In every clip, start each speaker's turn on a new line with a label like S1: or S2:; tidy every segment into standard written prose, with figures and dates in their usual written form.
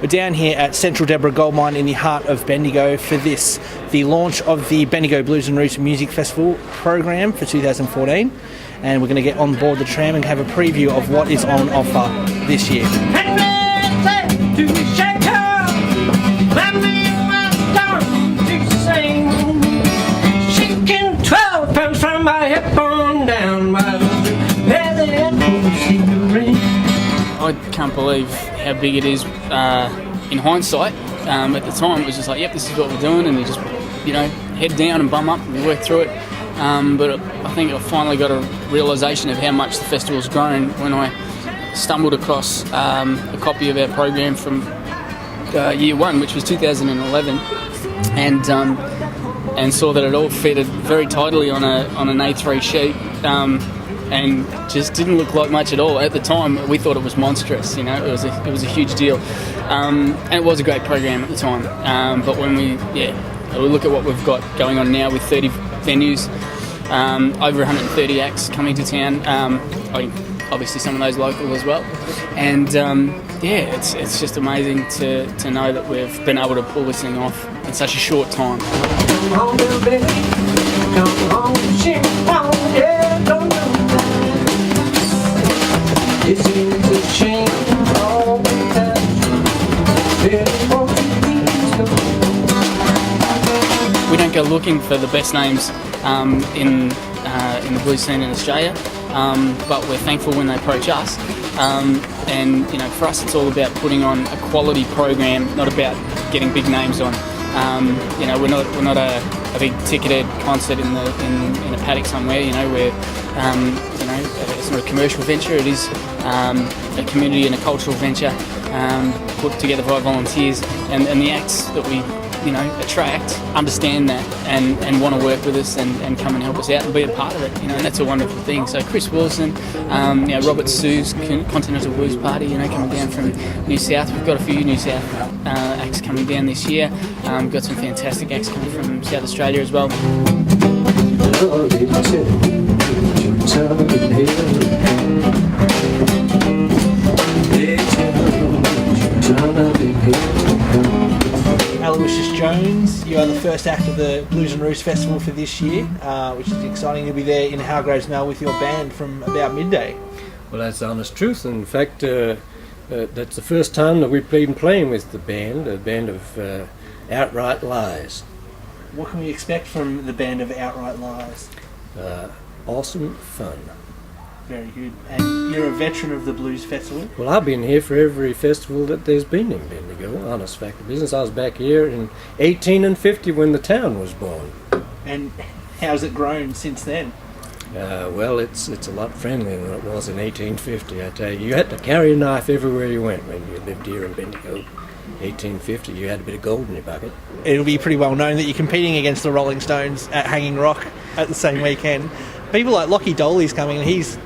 S1: We're down here at Central Deborah Gold Mine in the heart of Bendigo for the launch of the Bendigo Blues and Roots Music Festival program for 2014, and we're going to get on board the tram and have a preview of what is on offer this year.
S2: I can't believe how big it is in hindsight. At the time it was just like, yep, this is what we're doing, and we just, head down and bum up and we work through it. But I think I finally got a realisation of how much the festival's grown when I stumbled across a copy of our program from year one, which was 2011, and saw that it all fitted very tightly on an A3 sheet. And just didn't look like much at all. At the time, we thought it was monstrous. It was a huge deal, and it was a great program at the time. But when we look at what we've got going on now with 30 venues, over 130 acts coming to town. Obviously, some of those local as well, and it's just amazing to know that we've been able to pull this thing off in such a short time. Come on, little baby. Come on, shake on, yeah, don't do. We don't go looking for the best names in the blues scene in Australia, but we're thankful when they approach us. And for us, it's all about putting on a quality program, not about getting big names on. We're not a big ticketed concert in a paddock somewhere. It's not a commercial venture. It is a community and a cultural venture put together by volunteers, and the acts that we attract understand that and want to work with us and come and help us out and be a part of it. And that's a wonderful thing. So Chris Wilson, Robert Sue's Continental Blues Party, coming down from New South. We've got a few New South acts coming down this year. We've got some fantastic acts coming from South Australia as well.
S1: Aloysius Jones, you are the first act of the Blues and Roots Festival for this year, which is exciting. You'll be there in Hargraves Mel with your band from about midday.
S3: Well, that's the honest truth. In fact, that's the first time that we've been playing with a band of Outright Lies.
S1: What can we expect from the band of Outright Lies?
S3: Awesome fun.
S1: Very good. And you're a veteran of the Blues Festival?
S3: Well, I've been here for every festival that there's been in Bendigo, honest fact of business. I was back here in 1850 when the town was born. And
S1: how's it grown since then?
S3: Well, it's a lot friendlier than it was in 1850, I tell you. You had to carry a knife everywhere you went when you lived here in Bendigo. 1850, you had a bit of gold in your bucket.
S1: It'll be pretty well known that you're competing against the Rolling Stones at Hanging Rock at the same weekend. People like Lockie Doley's coming, and he's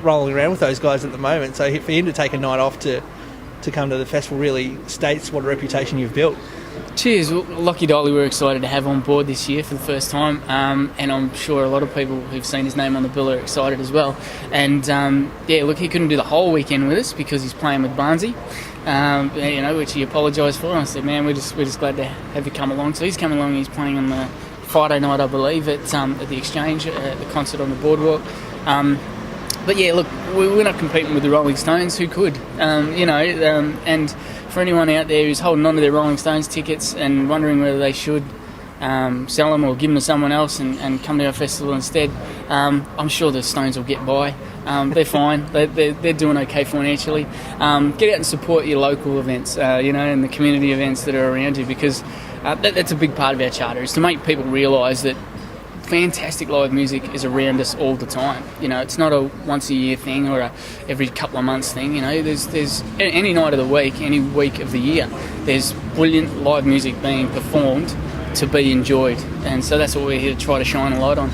S1: rolling around with those guys at the moment. So for him to take a night off to come to the festival really states what a reputation you've built.
S2: Cheers. Well, Lockie Doley we're excited to have on board this year for the first time, and I'm sure a lot of people who've seen his name on the bill are excited as well. And he couldn't do the whole weekend with us because he's playing with Barnsey, which he apologised for. And I said, man, we're just glad to have you come along. So he's coming along. He's playing on the Friday night, I believe, at the Exchange, at the concert on the boardwalk. But yeah, look, we're not competing with the Rolling Stones. Who could? And for anyone out there who's holding on to their Rolling Stones tickets and wondering whether they should sell them or give them to someone else and come to our festival instead, I'm sure the Stones will get by. They're fine. They're doing okay financially. Get out and support your local events, and the community events that are around you, because that's a big part of our charter, is to make people realise that fantastic live music is around us all the time. It's not a once a year thing or a every couple of months thing. There's any night of the week, any week of the year, there's brilliant live music being performed to be enjoyed, and so that's what we're here to try to shine a light on.